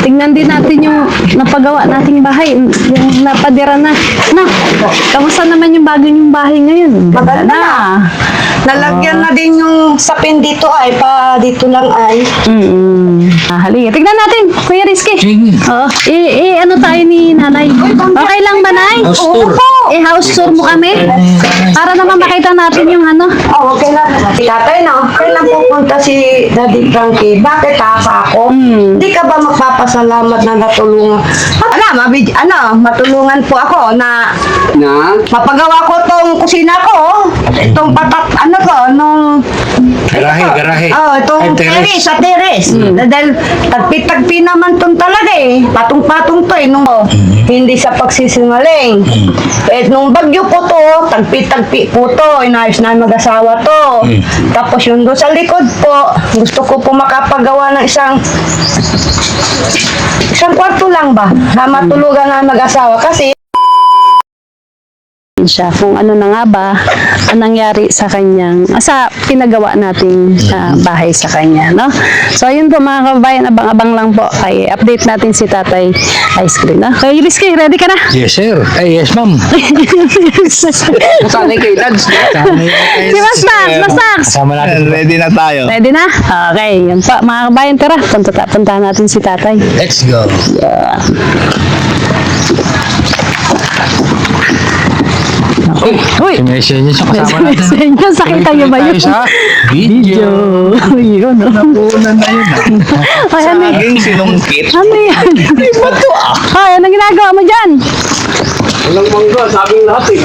tingnan din natin yung napagawa nating bahay, yung napadira na. Na, kamusta naman yung bago yung bahay ngayon? Maganda na. Nalagyan na din yung sapin dito ay, pa dito lang ay. Halika, tignan natin, Kuya Rizky. Oo. Ano tayo ni nanay? Okay lang ba, Nay? House tour. House tour mo kami? Para naman makita natin yung ano. Oh, okay lang. Tatay, no? Kailan pupunta si Daddy Frankie? Bakit hasa ako? Hindi ka ba magpapasalamat na natulungan? Matulungan po ako na mapagawa ko tong kusina ko. Itong Garahe. Itong terrace, sa terrace. Dahil tagpi-tagpi naman tong talaga eh. Patong-patong to eh. Hindi sa pagsisingaling. Nung bagyo po to, tagpi-tagpi po to. Inayos na mag-asawa to. Tapos yung doon sa likod po, gusto ko po makapagawa ng isang kwarto lang ba? Na matulugan na mag-asawa. Kasi siya kung ano na nga ba ang nangyari sa kanyang sa pinagawa nating bahay sa kanya, no? So ayun po mga kababayan, abang-abang lang po ay update natin si Tatay Ice Cream, no? Kay Rizky, ready ka na? Yes, sir. Ay, yes, ma'am. Sanay kay Lads. Si Mastax! Kasama natin. Ready na tayo. Ready na? Okay, yun po mga kababayan, tara, puntahan natin si Tatay. Let's go. Yeah. Uy! Sinesya niya siya kasama natin. Senyo, sakita niyo ba yun? Tayo sa video. Yun, no? Napunan na yun. Ay, ano yan? Laging sinungkit. Ano yan? Ay, anong ginagawa mo dyan? Walang mangga, sabing lahat eh.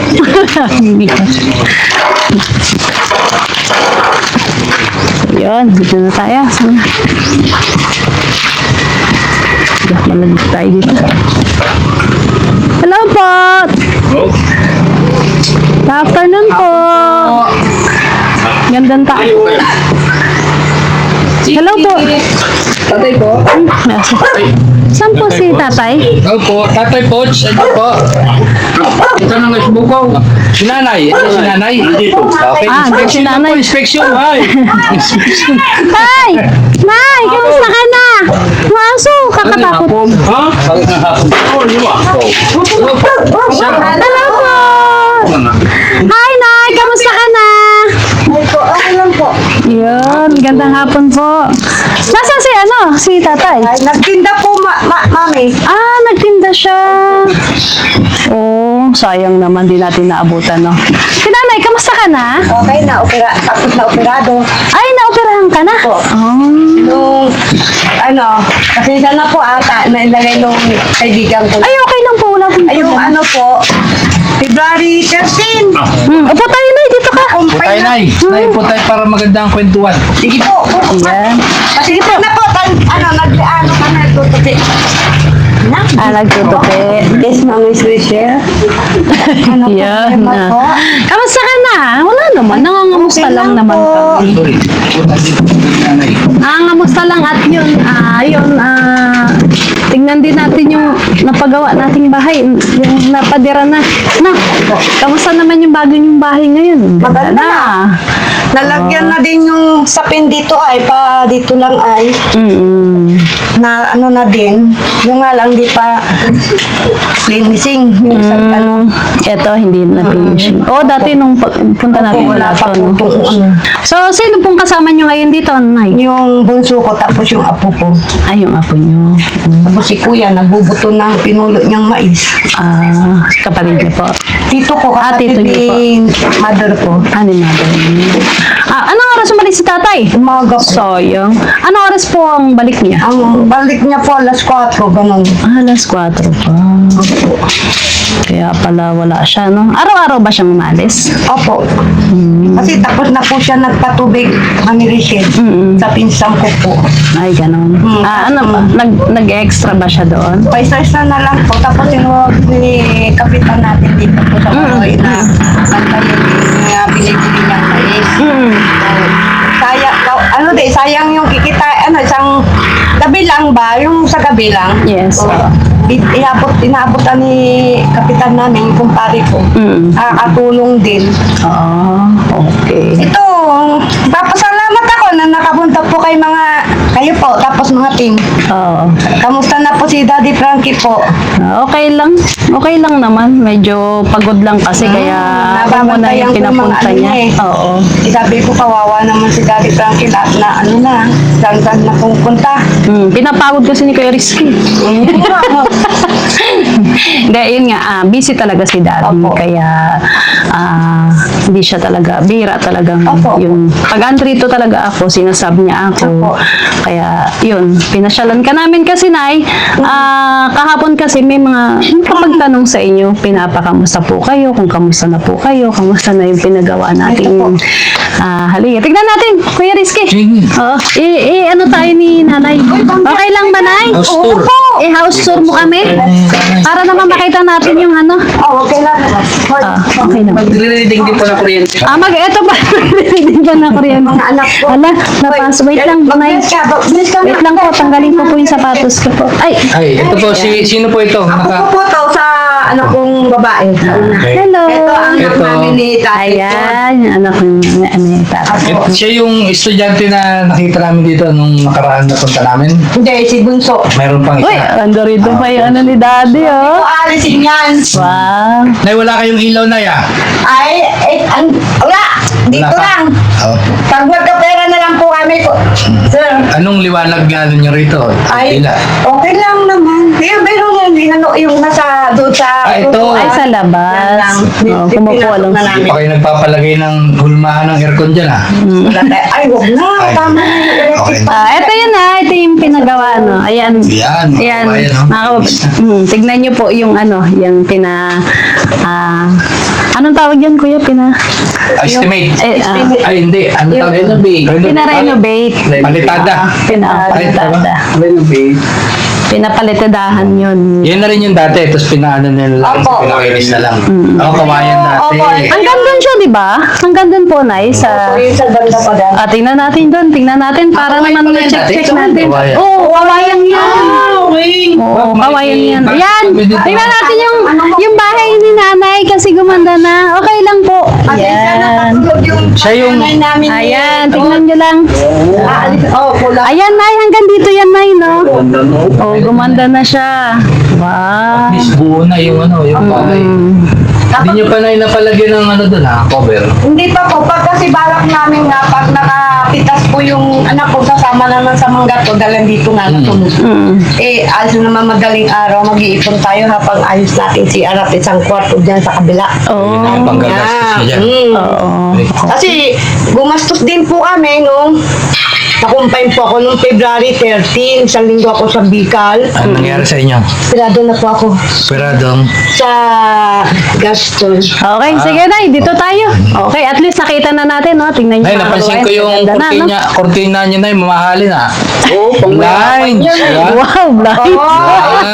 Yun, dito na tayo. Malagit tayo dito. Hello po! Good afternoon po! Gandang tao. Hello po! Tatay po. Saan po si tatay? Opo, Tatay Poch, ano po? Ito na nagbukaw. Si Nanay, ito si Nanay. Okay, Nanay si nanay. Inspection, ay. Inspection. Tay! Nay! Kamusta ka na? Maso! Kakatakot. Ha? Hello po! Hi, Nay! Kamusta ka na? okay lang po. Yun, gandang hapon po. Nasaan si si tatay? Ay, nagtinda po, mami. Nagtinda siya. Oh, sayang naman din natin naabutan, no? Si nanay, kamusta ka na? Okay na, tapos na operado. Ay, naoperahan ka na? Po. Nung, kasi sana po ata, nailagay nung kaibigan ko. Ay, okay lang po. Wala pong Ay, yung po, February 13. Upo tayo, Nay. Dito ka. Putay, Nay. Nay, putay para magandang kwentuhan. Sige po. Ayan. Sige po. Na po, ka na, tutupi. Nagtutupi. Yes, Mami Rachel. Yan. Kamusta ka na? Wala naman. Nangangamusta lang naman kami. Sorry. Punta dito si Nanay. Nangangamusta lang at yun, tingnan din natin yung napagawa nating bahay, yung napadira na. Na, kamusta naman yung bago yung bahay ngayon? Maganda na. Nalagyan na din yung sapin dito ay, pa dito lang ay. Na na din. Yung nga lang di pa finishing. Yung Eto, hindi na finishing. Dati nung punta natin wala pa to, po no? itong So, sino pong kasama nyo ngayon dito, Nay? yung bunso ko tapos yung apo ko. Ay, yung apo nyo. Tapos si kuya nagbubuto ng pinulo niyang mais. Kapatid niyo po. Tito ko, Tito kapatid niyo po. ni mother ko. Ni mother niyo. Anong oras umalis si tatay? Umaga po. Sayang. Anong oras po ang balik niya? Ang balik niya po alas 4, ganun. Alas 4 pa. Kaya pala wala siya, no? Araw-araw ba siyang umalis? Opo. Kasi tapos na po siya nagpatubig, Mami Rachel, sa pinsang ko po. Ay, ganun. Ano ba? Nag-extra ba siya doon? Paisa-isa na lang po. Tapos sinuwag ni kapitan natin dito po sa Manoy na pantayin yung binibili niyang mais. Sayang yung kikita, isang gabi lang ba? Yung sa gabi lang. Yes. Inaabotan ni kapitan namin, yung kumpare ko. Katulong din. Okay. Ito, papasalamat Salamat ako na nakapunta po kayo po, tapos mga team. Oo. Kamusta na po si Daddy Frankie po? Okay lang. Okay lang naman. Medyo pagod lang kasi kaya ako muna nababantayan yung ko pinapunta mga ano niya. niya eh. Oo. Sabi ko, kawawa naman si Daddy Frankie lahat na saan na pupunta. Pinapagod kasi ni Kuya Rizky. Hindi, yun nga, busy talaga si Daddy. Opo. Kaya, hindi siya talaga, bira talagang Opo. yung, pag andrito talaga ako, sinasab niya ako. Opo. Kaya, yun, pinasyalan ka namin kasi, Nay. Kahapon kasi may mga kapagtanong sa inyo, pinapakamusta po kayo, kung kamusta na po kayo, kamusta na yung pinagawa natin. Halika, tignan natin, Kuya Rizky. Sige. Oo. Ano tayo ni Nanay? Okay lang ba, Nay? House tour. I-house tour mo kami? Para naman makita natin yung ano. Oh, okay lang. Okay naman. Magre-reading din po na kuryente. Eto ba? Hindi ba na kuryente? Mga anak ko. Hala, napas. Wait lang, Nay. Bilis ka na. Wait lang po, tanggalin ko po yung sapatos ko po. Ay, Ay, ito po, sino po ito? Ako po to sa anak kong babae. Okay. hello. Ito ang anak Ito. namin ni Tatay ko. Ayan, anak ng ano yung tatay. Siya yung estudyante na nakita namin dito nung nakaraan na punta namin. Hindi, si Bunso. Mayroon pang Uy, isa. ando rito pa yung ano ni Daddy, oh. Ito, alisin yan. Wow. Nay, wala kayong ilaw na ya? Wala. Dito Wala pa. lang. Oh. Pag magkapera na lang po kami po. Sir. Anong liwanag nga nyo rito? Ay, Ila. okay lang naman. Kaya meron yung nasa doon sa... Ito. Ay, sa labas. Yan lang. Oh, kumukuha lang. Na Hindi namin. pa kayo nagpapalagay ng hulmahan ng aircon dyan, ha? Ay, wag na. Ay. Tama na yung electric Okay. pa. Ito yun ito yung pinagawa, no? Ayan. Yan, mga Ayan. kabayan, no? Tignan nyo po yung ano, yung anong tawag yan, kuya? Estimate. Yung, Ay, hindi. Ano tawag? Renovate. pina-renovate. Palitada. Pinapalitada. Renovate. Pinapalitadahan yun. Yan na rin yung dati, tapos pinaano nila lang, Opo. pinakinis na lang. Oo, kawayan dati. Opo. Hanggang doon siya, di ba? Hanggang doon po, Nay, sa... So, yung sa banda pa dyan. tingnan natin doon. Tingnan natin para Kawayan naman pala yan ma-check dati. natin. Kawayan. Oo, kawayan yan. Okay. Oo, kawayan yan. Ayan, tingnan natin yung bahay ni Nanay kasi gumanda na. Okay lang po. Pasensya na Ayan. katulog yung Siya yung- nanay namin. Ayan, tingnan nyo lang. Pula. Ayan, Nay, hanggang dito yan, Nay, no? Oh, gumanda na siya. Wow. At least buo na yung ano, yung bahay. Hindi nyo pa na napalagyan ng ano doon, ha? Cover. Hindi pa po. Pag kasi balak namin nga, pag nakapitas po yung anak ko, sasama naman sa mangga to, dalang dito nga natulog. Alis naman madaling araw, mag-iipon tayo habang ayos natin si Arap isang kwarto dyan sa kabila. Oh. Panggagastos niya dyan. Oo. Kasi gumastos din po kami nung nakumpay po ako nung February 13, isang linggo ako sa Bicol. Ano nangyari sa inyo? Pirado na po ako Peradong. sa Gaston. Okay, sige, Nay, dito tayo. Okay, at least nakita na natin, no? Tingnan nyo. Nay, mga napansin ko kababayan, yung ganda na, no? kortina nyo na yung mamahalin, ha? Oo, pang-line. Wow, blind.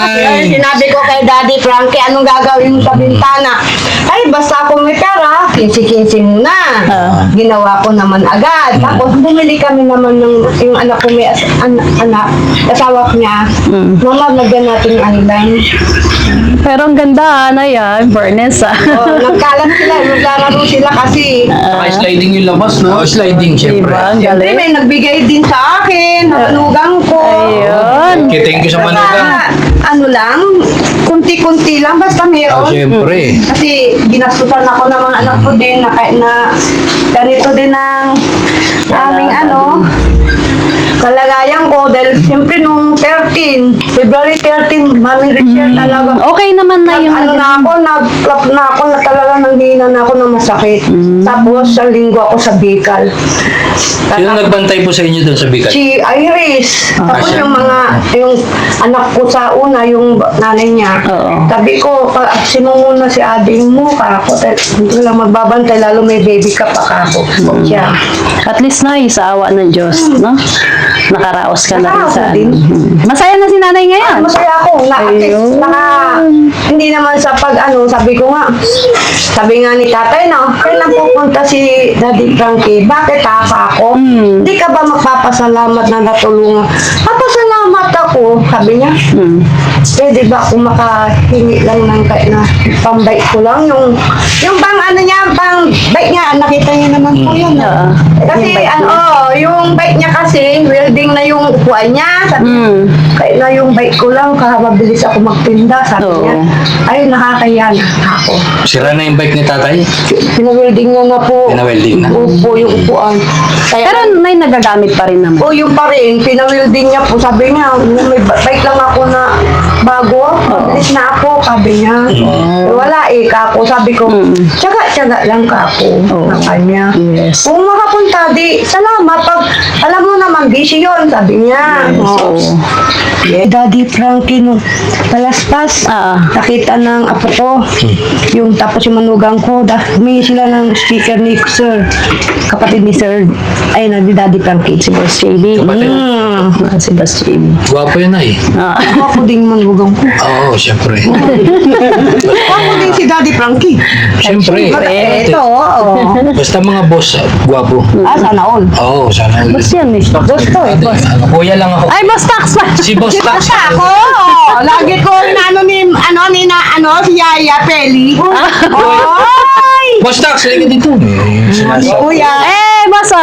Kaya sinabi ko kay Daddy Frankie, anong gagawin mo sa bintana? Ay, basta ako may pera, 15-15 muna. Ginawa ko naman agad. Tapos bumili kami naman ng yung anak ko may anak, asawa niya. Mama, lagyan natin yung eyeline. Pero ang ganda, Nay, in fairness, Nagkalat sila, naglalaro sila kasi. Sliding yung labas, no? sliding, syempre. Diba? Ang Siyempre, galing. may nagbigay din sa akin, nanugang ko. Ayun. Okay, thank you sa manugang. Ano lang, kunti-kunti lang, basta meron. Syempre. Kasi ginastusan ako ng mga anak ko din na ganito din ang aming kalagayan ko dahil siyempre nung February 13, Mami Richard talaga. Okay naman na yung... Nag-flop na ako na talaga nanghina na ako ng masakit. Tapos sa linggo ako sa Bicol. Sino nagbantay po sa inyo doon sa Bicol? Si Iris. Tapos siya. yung anak ko sa una, yung nanay niya. Oo. Sabi ko, sino muna si ading mo? Kako, hindi lang magbabantay, lalo may baby ka pa kako. Siya. At least, Nay, sa awa ng Diyos, no? Nakaraos ka na rin Nakaraos sa... din. Masaya na si Nanay ngayon. Masaya ako. Ayun. Hindi naman sa sabi ko nga, sabi nga ni tatay, no, kailan pupunta si Daddy Frankie? Bakit ako? Hindi ka ba magpapasalamat na natulungan? Papasalamat mata ko, sabi niya, pwede ba ako makahingi lang ng kahit na pang-bike ko lang, yung bang ano niya, pang bike niya, nakita niya naman po yun. Oo. Kasi yung bike niya kasi, welding na yung upuan niya, sabi niya, kahit na yung bike ko lang, mabilis ako magtinda, sabi Oo. niya, ay nakakaya na ako. Sira na yung bike ni tatay. Pinawelding niya na po. Pinawelding na? Opo, yung upuan. Kaya, Pero nay nagagamit pa rin naman. o yung pa rin, pinawelding niya po, sabi niya, may bike lang ako na bago, mabilis na ako, sabi niya. Wala kako, sabi ko, tsaga lang kako, na kanya. Yes. Kung makapunta, di, salamat, pag, alam mo naman, busy yun, sabi niya. Oo. Daddy Frankie, nung palaspas, nakita ng apo ko, yung tapos yung manugang ko, humingi sila ng sticker ni Sir, kapatid ni Sir, ay na di Daddy Frankie. Si Boss JB. Si Boss JB. Gwapo yun ay. Ako ding manugang ko. Oo, siyempre. Ako din si Daddy Frankie. Siyempre. Ito, oo. Basta mga boss, gwapo. Sana all. Oo, sana. Boss yan eh. Boss to eh, boss. Kuya lang ako. Ay, Boss Tax pa! Si Boss Tax. Basta ako, lagi ko si Yaya Peli. Oy! Boss Tax, halika dito. Kuya.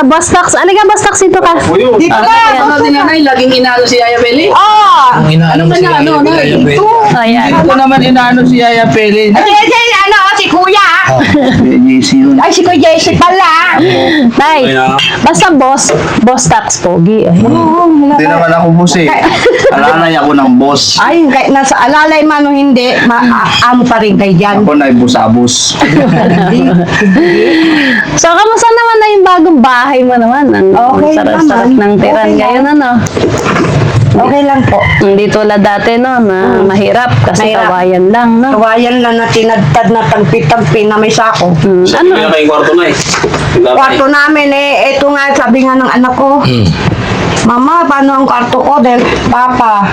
Boss Tax. Aliga, Boss Tax, ito ka. Dito ka. Ano din nanay, laging inaano si Yaya Beli? Oh! Ang inaano mo si Yaya Peli. Ayan. Hindi ko naman inaano si Yaya Beli. Si Kuya. Ay, si Kuya JC pala. Tay, basta Boss Tax, pogi. Hindi naman ako boss eh. Alalay ako ng boss. Ay, kahit nasa alalay man o hindi, amo pa rin kayo dyan. Ako na ibus-abus. So, kamusta naman na yung bagong bahay mo naman? Ang Okay sarap-sarap naman. ng tiran Okay ngayon, ano? Okay lang po. Hindi tulad dati, no, na mahirap kasi Mahirap. kawayan lang, no? Kawayan lang na tinagtad na tagpi-tagpi na may sako. Ano? May kwarto na eh. Kwarto namin ito nga sabi nga ng anak ko, Mama, paano ang kwarto ko? Dahil Papa,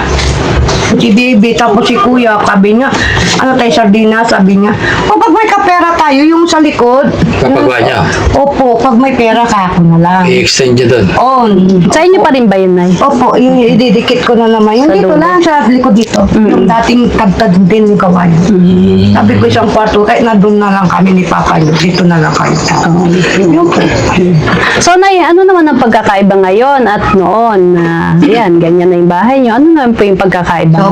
si Baby, tapos si Kuya, sabi niya, ano tayo, sardinas, sabi niya, o pag may kapera tayo, yung sa likod. Kapagawa niya. Opo, pag may pera ka, ako na lang. I-extend niya doon. On. Sa inyo pa rin ba yun, Nay? Opo, yung ididikit ko na naman. Yung Sa dito dulo. lang, sa likod dito. Yung dating tagtad din yung kawayan. Sabi ko isang kwarto, kahit na doon na lang kami ni Papa, dito na lang kami. Yung po. So, Nay, ano naman ang pagkakaiba ngayon at noon? Yan, ganyan na yung bahay nyo. Ano naman po yung pagkakaiba?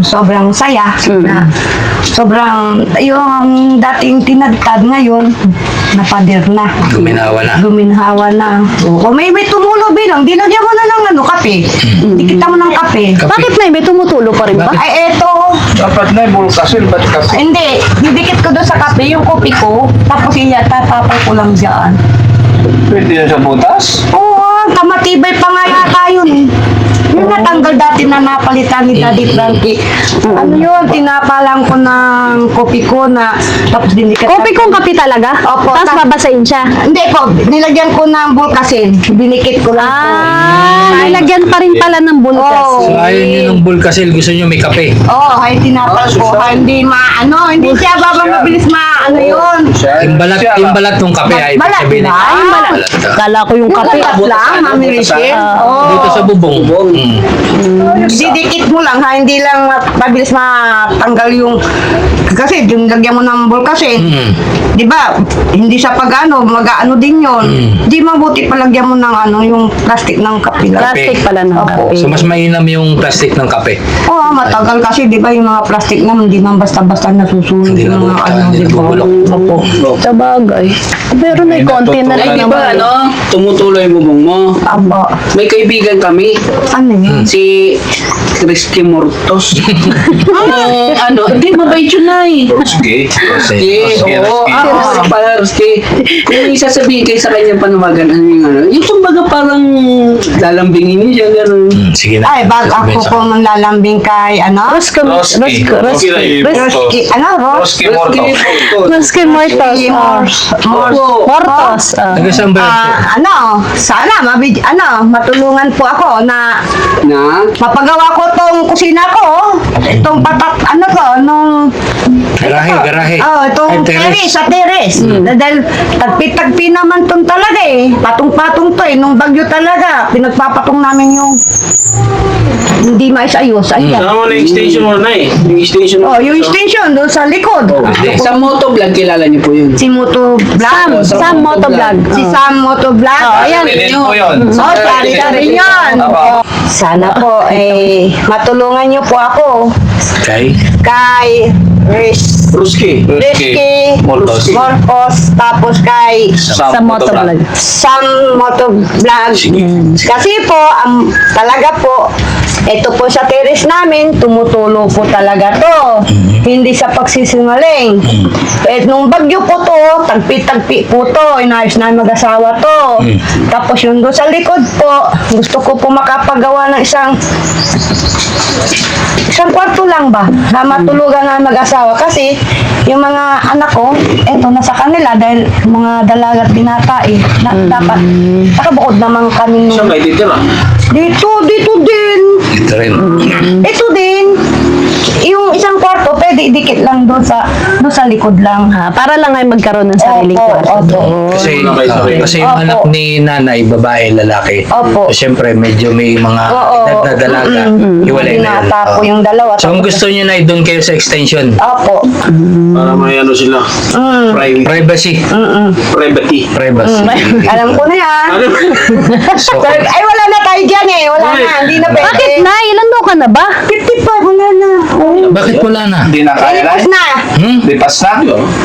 Sobrang saya. Na, sobrang, yung dating tinagtad ngayon, napader na. Guminawa na. Guminhawa na. O may tumulo bilang, dinagyan mo na ng kape. Dikita mo ng kape. Bakit, Nay? May tumutulo pa rin ba? Ay, eto. Dapat na bulkasil, ba't kasi? Hindi, didikit ko doon sa kape, yung kopi ko, tapos tatapay ko lang dyan. Pwede yan sa butas? Oo, kamatibay pa nga yata yun eh. Yung natanggal dati na napalitan ni Daddy Frankie. Ano yun, tinapalang ko ng kopi ko na, tapos dinikat. Kopi kong kape talaga? Opo. Tapos babasain siya? Hindi po, nilagyan ko ng bulkasin. Binikit ko lang po. Nilagyan pa rin pala ng bulkas. Oo. So, ayaw niyo ng bulkasil, gusto niyo may kape. Oo, ay tinapal ko. Ay, hindi hindi siya babang mabilis yun. Imbalat ng kape ay Balat sabihin. lang. Ay, Balat lang. Kala ko yung kape. Balat lang, mamilisin. Dito sa bubong. Didikit mo lang ha, hindi lang mabilis matanggal yung kasi yung lagyan mo ng bulkasin. Di ba? Hindi siya mag-ano din yun. Di mabuti palagyan mo ng yung plastic ng kape lang. Plastic pala ng Opo. kape. So, mas mainam yung plastic ng kape. Oo, matagal kasi di ba yung mga plastic na hindi man basta-basta nasusunod Hindi yung mga nabubulok, hindi di ba? nabubulok. Opo. Sa bagay. Pero na konti na Ay, lang di ba, naman. tumutuloy yung bubong mo. Aba. May kaibigan kami, Ano yun? si Christy Mortos. Hindi mabait yun na eh. Ruski. Oo, pala Rusty. Kung may sasabihin kayo sa kanyang panawagan, yung kumbaga parang lalambingin niya siya, gano'n. Sige na. Ay, ako po nang lalambing kay Roski. Ruski Roski Mortos. Mortos. Taga saan ba yan po? Sana matulungan po ako na Na? mapagawa ko tong kusina ko. Itong patak, nung Garahe. itong Ay, terrace. Dahil tagpi-tagpi naman tong talaga eh. Patong-patong to eh. Nung bagyo talaga, pinagpapatong namin hindi maisayos. Ayan. Tama na extension mo na eh. Yung extension mo. Oh, yung extension doon sa likod. Sa motovlog, kilala niyo po yun. Si Moto Vlog. Sam Motovlog. Si Sam Moto Vlog. Oh, ayan. Pwede po yun. Oh, sari-sari yun. Opo. Sana po, matulungan niyo po ako Okay. kay Ruski. Risky Mortos. Morcos, tapos kay Sa Motovlog. Sam Moto Vlog. Kasi po, talaga po, ito po sa terrace namin, tumutulo po talaga to. Hindi sa pagsisingaling. Eh, nung bagyo po to, tagpi-tagpi po to, inayos na mag-asawa to. Tapos yung doon sa likod po, gusto ko po makapagawa ng isang kwarto lang ba, na matulugan na mag-asawa. Kasi, yung mga anak ko, eto, nasa kanila, dahil mga dalaga at binata dapat, nakabukod naman kami Saan kayo titira? dito din. Ito rin. Ito din. Yung isang kwarto, pwede idikit lang doon sa likod lang. Para lang ay magkaroon ng sariling Opo, kwarto. opo. Kasi yung Opo. anak ni nanay, babae, lalaki. Opo. Siyempre, medyo may mga Oo. edad na dalaga. Hiwalay na yun. Binata po yung dalawa. So, kung gusto nyo na doon kayo sa extension, Opo. Para may ano sila. Private. privacy. Privacy. Privacy. Alam ko na yan. Ano? So, Ay, wala na tayo dyan eh. Wala na. Hindi na pwede. Bakit na? Ilan daw ka na ba? 55, wala na. bakit wala na? Hindi na kaya na. Lipas na. Lipas na.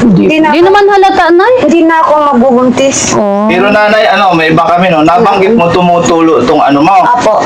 Hindi na. Hindi naman halata, Nay. Hindi na ako magbubuntis. Oh. Pero nanay, may iba kami no, nabanggit mo tumutulo itong ano mo. Apo.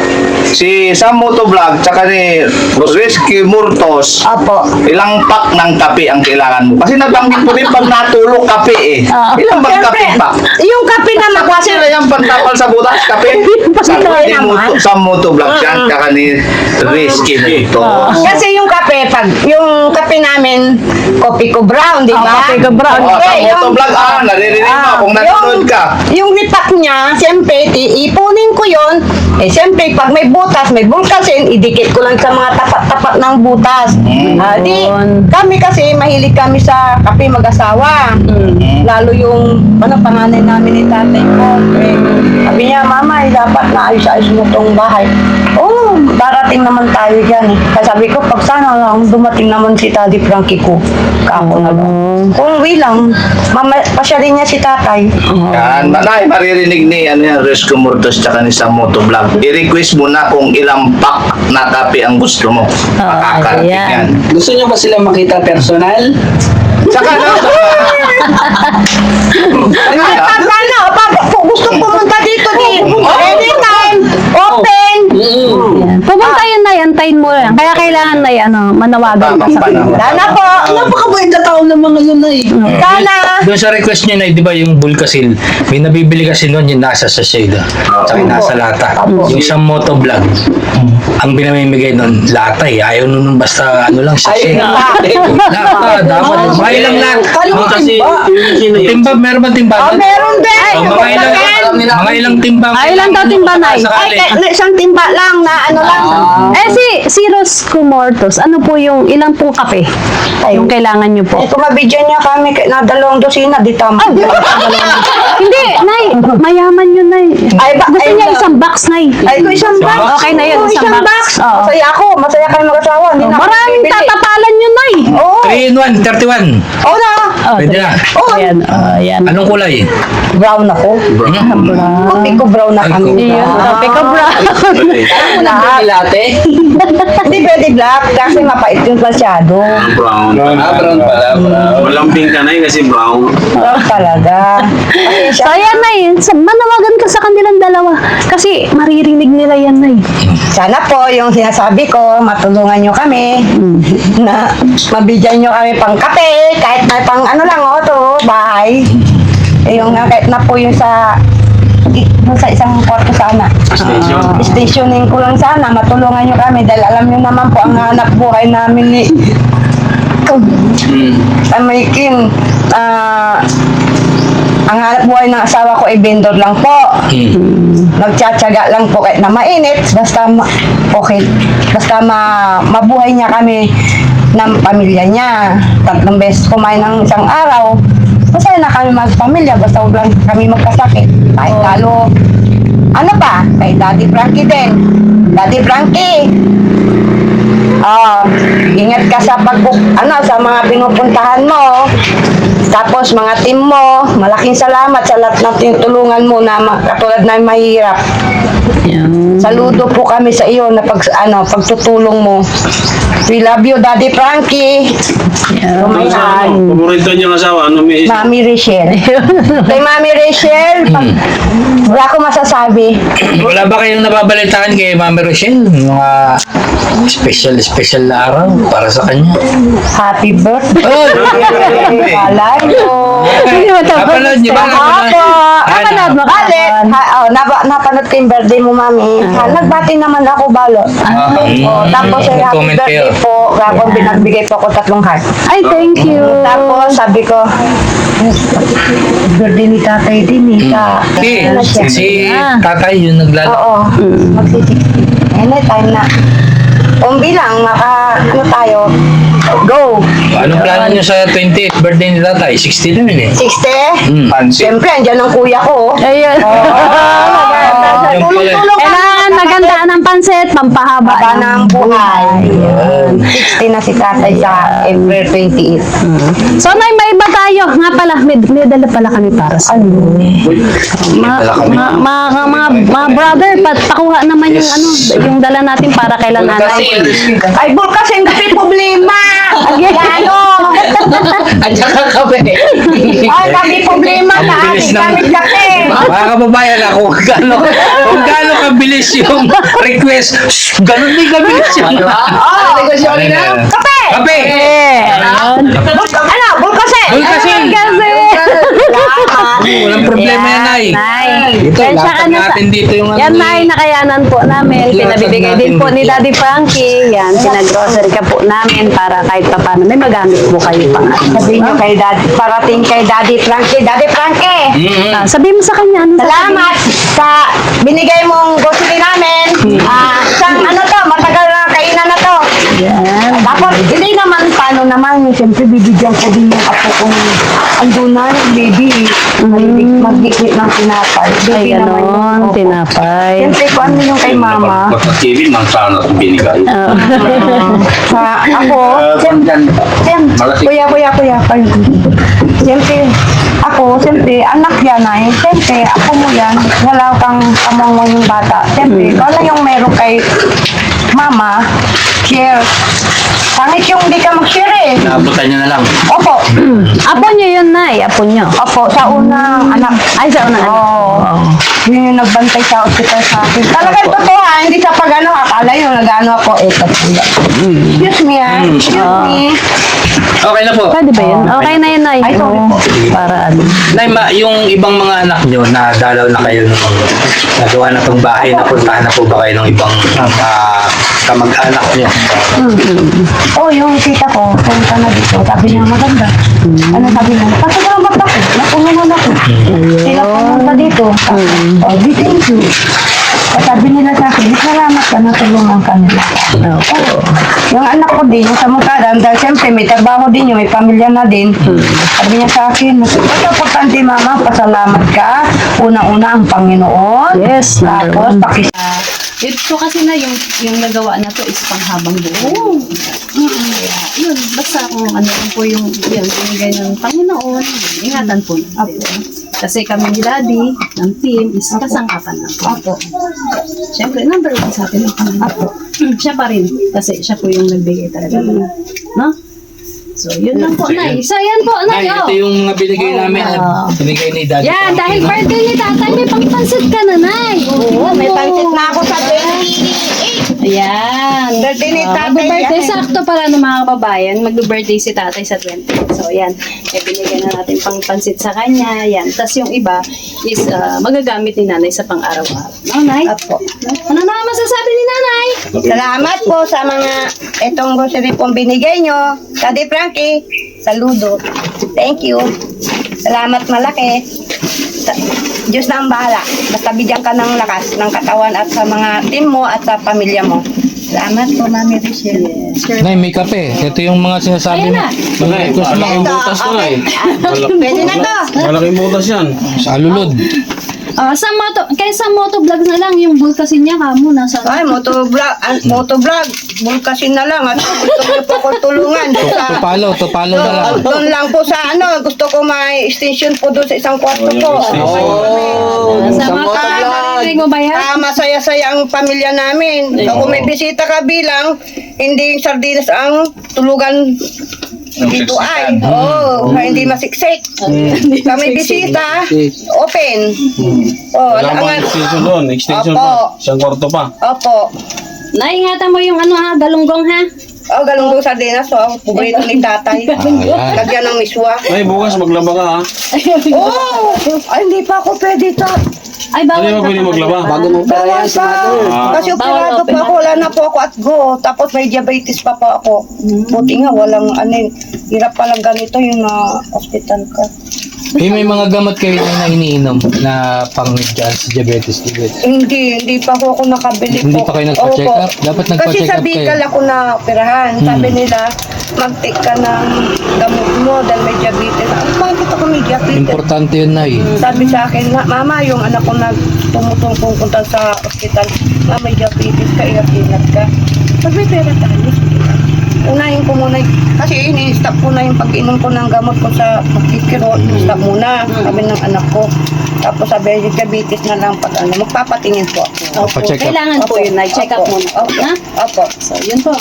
Si Sam Motovlog, tsaka ni Risky Mortos, Apo. ilang pack ng kape ang kailangan mo? Kasi nabanggit mo din pag natulog kape eh. Ilang bang kape pa? Yung kape na Kasi na yung pantapal sa butas, kape. Sabi ni Sam Motovlog yan, tsaka ni Risky Mortos. Kasi yung kape, yung kape namin, kopi ko brown, di ba? Kopi ko brown. Oh, Sam yung- Motovlog, naririnig mo kung nanonood ka. Yung lipak niya, siyempre, iipunin ko yon. Siyempre, pag may butas, may bulkasin, idikit ko lang sa mga tapat-tapat ng butas. Kami kasi, mahilig kami sa kape mag-asawa. Lalo yung, panganay namin ni tatay ko. Sabi niya, mama, dapat naayos-ayos mo tong bahay. Oo, darating naman tayo dyan eh. Kasi sabi ko, pag sana lang dumating naman si Daddy Frankie ko, kako na lang. Kung lang, pasyalin niya si tatay. Yan, nanay, maririnig ni Risky Mortos tsaka ni Sam Motovlog. I-request mo na kung ilang pack na kape ang gusto mo. Makakarating ayan. yan. Gusto niyo ba sila makita personal? Tsaka na, Ay, paano? Kung gusto pumunta dito anytime, open. Yan. Pumunta yun, Nay. Antayin mo lang. Kaya kailangan, Nay, manawagan ka sa kanila. Sana po. Napakabait na tao ng mga yun ay. Sana. doon sa request nyo na, di ba yung Bulkasil, may nabibili kasi noon yung nasa sachet, tsaka yung nasa lata. Yung sa Motovlog, ang pinamimigay noon, lata eh. Ayaw nun basta lang, sachet. Lata, dapat. Mga ilang lata. Kasi yung Timba, meron ba timba? Oh, meron din. Mga ilang timba. Ilan daw timba, Nay? Sakali. Isang timba lang na ano lang. Si Rosco Mortos, ano po yung ilang pong kape? Yung kailangan nyo po? Kung mabidyan niya kami na 2 dosina, di tama. Hindi, Nay. Mayaman yun, Nay. Gusto niya isang box, Nay. Ay, kung isang box. Okay na yun, Oo, isang box. Oo. Masaya ako. Masaya kami mag-asawa. Hindi na ako Maraming bibili. tatapalan yun, Nay. Oo. 3 in 1, 31. Oo na. Pwede na. Ayan, ayan. Anong kulay? Brown ako. Kopi ko brown na kami. Iyon, kape ka, bro. Lahat. Latte? Hindi pwede black kasi mapait yung masyado. brown. Brown pala. Walang pink ka na kasi brown. Brown talaga. So, ayan, Nay. Manawagan ka sa kanilang dalawa. Kasi maririnig nila yan, Nay. Sana po yung sinasabi ko, matulungan nyo kami na mabigyan nyo kami pang kape, kahit na pang ano lang bahay. Yung kahit na po yung sa isang kwarto sana. Stationing ko lang sana, matulungan nyo kami dahil alam nyo naman po ang hanap buhay namin ni Maykin. Ang hanap buhay ng asawa ko ay vendor lang po. Nagtsatsaga lang po kahit na mainit, basta mabuhay niya kami ng pamilya niya. 3 beses kumain ng isang araw. Masaya na kami magpamilya, basta huwag lang kami magkasakit. Kahit lalo Ano pa? Kay Daddy Frankie din. Daddy Frankie. Ingat ka sa sa mga pinupuntahan mo. Tapos mga team mo, malaking salamat sa lahat ng tinutulungan mo na katulad na mahirap. Yan. Saludo po kami sa iyo na pagtutulong mo. We love you, Daddy Frankie. Tumayan. Paborito niyang asawa, ano may Mami Rachel. Kay Mami Rachel, wala ko masasabi. Wala ba kayong nababalitaan kay Mami Rochelle? Mga special na araw para sa kanya. Happy birthday. Malay mo. Hindi mo tapos. Napanood niyo ba? Napanood mo ka? Balit. Napanood ko yung birthday mo, Mami. Nagbati naman ako, balot. Tapos happy Nag-comment birthday kayo. po. Kapag binagbigay po ako 3 heart. Ay, thank you. Tapos sabi ko, birthday ni tatay din eh. Si tatay yung naglalaro. Oo. Magsisik. Anytime na. Kung bilang, tayo, go. Anong plano niyo sa 28th birthday ni tatay? 60 naman eh. 60? Pansit. Siyempre, andyan ang kuya ko. Ayun. Yung pala. Kailangan magandaan ng pansit, pampahaba Haba ng buhay. 60 na si tatay sa April 28. So, Nay, may iba tayo. Nga pala, may dala pala kami para sa mga brother, pakuha naman yung yung dala natin para kay nanay. Ay, bul kasi hindi problema. Ano? At saka kape. Ay, kami problema Ang sa bilis ating ng- gamit kape. Mga kababayan ako, kung gaano kabilis yung request, ganun din kabilis yun. Negosyo na. Kape! Kape! Ano? Bul kasi? Bulkasin! Walang problema yan, Nay. Ito, latag natin dito yung Yan, Nay, nakayanan po namin. Pinabibigay din po ni Daddy Frankie. Yan, pinagrocery ka po namin para kahit pa paano may magamit po kayo pang Sabihin niyo kay Daddy, parating kay Daddy Frankie. Daddy Frankie! sabihin mo sa kanya, ano Salamat sa binigay mong grocery namin. Isang matagal na kainan na to. Yan. Dapat, hindi naman, paano naman, siyempre bibigyan ko din yung apo kong andun na, baby. Mag-ikit ng tinapay. Ay, Baby naman yun. ganon, Opo. tinapay. Siyempre, kung ano yung kay mama. Magpag-Kevin, man sana itong binigay. Ako, siyempre, kuya. Siyempre, anak yan ay. Siyempre, ako mo yan. Wala kang kamang mo yung bata. Siyempre, kung ano yung meron kay mama, share. Pangit yung hindi ka mag-share eh. Naabutan nyo na lang. Opo. Apo nyo yun, Nay. Apo nyo. Opo, sa unang anak. Ay, sa unang anak. Oo. Yun yung nagbantay sa hospital sa akin. Talagang totoo hindi sa pag-ano, akala yung nag-ano ako, ito. Excuse me excuse me. Okay na po. Pwede ba yun? Okay na yun, Nay. Ay, sorry po. Para ano. Nay, yung ibang mga anak nyo na dalaw na kayo nung nagawa na tong bahay, napuntahan na po ba kayo ng ibang kamag-anak nyo? Oh, yung tita ko, punta na dito. Sabi niya, maganda. Ano sabi niya? Pasalamat ako. Napunungan ako. Sila pumunta dito. Oh, di thank you. Sabi nila sa akin, salamat ka, natulungan ka nila. Oh, yung anak ko din, yung sa Mukadam, dahil siyempre may trabaho din yun, may pamilya na din. Sabi niya sa akin, mas importante mama, pasalamat ka. Una-una ang Panginoon. Yes, Tapos, Ito kasi na yung nagawa na to is panghabang buhay. Kaya, yun, basta kung ano po yung binigay ng Panginoon, ingatan po natin. Kasi kami ni Daddy, ng team, is kasangkapan lang po. Apo. Siyempre, number 1 sa atin ang Panginoon. Siya pa rin, kasi siya po yung nagbigay talaga. No? So, yun lang po, Nay. So, yan po, Nay. Nay, ito yung mga binigay namin at binigay ni Daddy. Yan, Frankie, dahil no? birthday ni tatay, may pangpansit ka na, Nay. Oo, may pansit na ako sa 28. Ayan. Birthday ni tatay Mag-birthday, yan. sakto para ng mga kababayan. Mag-birthday si tatay sa 20. So, ayan. Binigyan na natin pang pansit sa kanya. Ayan. Tapos yung iba is magagamit ni nanay sa pang-araw-araw. No, Nay? Apo. Ano na masasabi ni nanay? Salamat po sa mga itong grocery pong binigay nyo. Daddy Frankie, saludo. Thank you. Salamat malaki. Diyos na ang bahala. Basta bigyan ka ng lakas ng katawan at sa mga team mo at sa pamilya mo. Salamat po, Mami Rachel. Nay, may kape. Ito yung mga sinasabi Ayan mo. na. Nay, malaking butas ko na eh. Pwede na to. Malaking butas yan. Sa alulod. Kaysa motovlog na lang yung bulkasin niya kamo nasa. Ay, motovlog. Bulkasin na lang. At gusto ko po kong tulungan. Tupalo na lang. Doon lang po sa gusto ko may extension po doon sa isang kwarto po. Sama ka, narinig mo ba yan? Masaya-saya ang pamilya namin. So, kung may bisita ka bilang, hindi yung sardinas ang tulugan dito ay. Hindi masiksik. Kami bisita, open. Wala bang extension doon? Extension pa? Isang kwarto pa? Opo. Naingatan mo yung galunggong ha? Galunggong sardinas. Paborito ni tatay. Lagyan ng miswa. Ay, bukas maglaba ka ha? Ay, hindi pa ako pwede to. Ay, Ano bawal ba pwede maglaba? Bago mo pa yan sa Kasi operado pa ako, wala na po ako at go. Tapos may diabetes pa po ako. Buti nga, walang hirap palang ganito yung hospital ka. May mga gamot kayo na iniinom na pang dyan sa diabetes. Hindi pa po ako nakabili po. Hindi pa kayo nagpa-check Opo. up? Dapat Kasi nagpa-check sa up kayo. Bicol ako na operahan. Sabi nila, mag-take ka ng gamot mo dahil may diabetes. Bakit ako may diabetes? Importante yun na Sabi sa akin, Mama, yung anak ko nagtumutong pupunta sa ospital, may diabetes ka, iingat ka. Sabi, pera tayo. Sige lang. Unahin ko muna, kasi ini-stop ko na yung pag-inom ko ng gamot ko sa magkikiro, stop muna, sabi ng anak ko. Tapos sabi, diabetes na lang pag magpapatingin po ako. Pa-check up. Kailangan po yun, check up muna. Opo. Ha? Opo. So, yun po,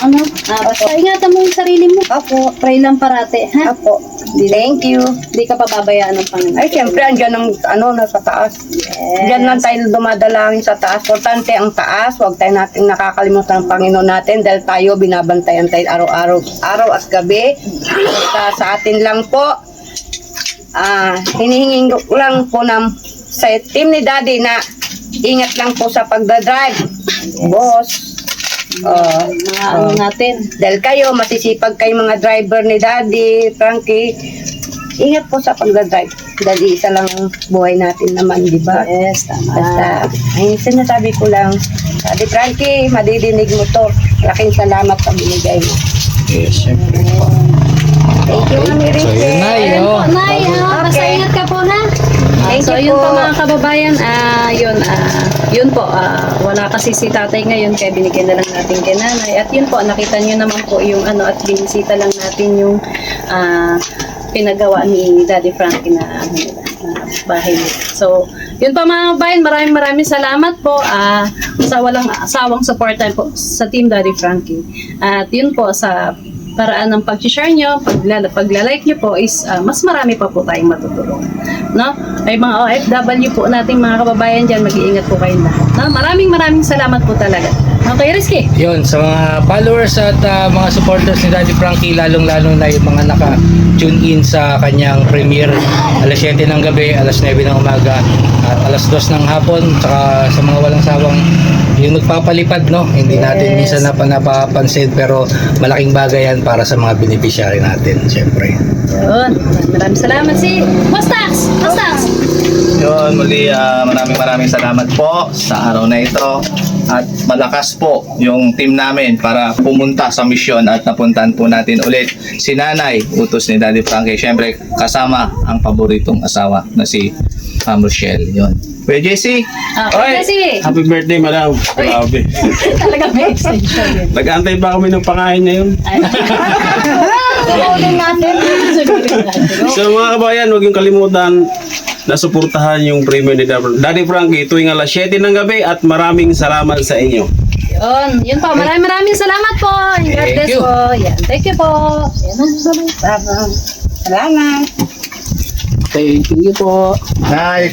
basta ingatan mo yung sarili mo. Opo. Pray lang parate, ha? Opo. Thank you. Hindi ka pababayaan ng Panginoon. Ay, siyempre, andyan ang nasa taas. Diyan lang tayo dumadalangin sa taas. Importante ang taas. Huwag tayo natin nakakalimutan ang Panginoon natin dahil tayo binabantayan tayo araw at gabi. Sa atin lang po, hinihingin ko lang po sa team ni Daddy na ingat lang po sa pagdadrive. Boss. Mga natin. Dahil kayo, masisipag kayo mga driver ni Daddy, Frankie. Ingat po sa pagdadrive. Dahil isa lang ang buhay natin naman, di ba? Yes, tama. Basta, ay sinasabi ko lang, Daddy Frankie, madidinig mo to. Laking salamat sa binigay mo. Yes, syempre. Thank you, Mami So, Ricky. yun na Ayun po, Nay, basta Okay. ingat ka po, ha? Thank So, you yun po po. mga kababayan, yun po, wala kasi si tatay ngayon, kaya binigyan na lang natin kay nanay. At yun po, nakita nyo naman po yung at binisita lang natin yung pinagawa ni Daddy Frankie na bahay nila. So, yun pa mga kababayan, maraming salamat po sa walang asawang supportan po sa Team Daddy Frankie. At yun po, sa paraan ng pag-share nyo, pagla-like nyo po is mas marami pa po tayong matutulungan. No? Ay mga OFW po nating mga kababayan dyan, mag-iingat po kayong lahat. No? Maraming salamat po talaga. Okay, Rizky? Yun, sa mga followers at mga supporters ni Daddy Frankie, lalong-lalo na yung mga naka-tune in sa kanyang premiere, alas 7 ng gabi, alas 9 ng umaga, at alas 2 ng hapon, saka sa mga walang sawang yung nagpapalipad, no? Hindi natin minsan napapansin, pero malaking bagay yan para sa mga beneficiary natin, syempre. Yun. Maraming salamat si Mustax! Yun, muli maraming salamat po sa araw na ito at malakas po yung team namin para pumunta sa misyon at napuntahan po natin ulit si Nanay, utos ni Daddy Frankie, syempre kasama ang paboritong asawa na si Rochelle. Yun. Kuya JC, Rizky! Happy birthday, madam. Grabe. Talaga may extension yun. Nag-aantay pa kami ng pakain na yun. Tulungan natin. So mga kabayan, huwag yung kalimutan na suportahan yung premiere ni Daddy Frankie tuwing alas 7 ng gabi at maraming salamat sa inyo. Yun po. Maraming salamat po. God Thank bless you. po. Yan. Thank you po. Yan. Salamat. Thank you po. Nay,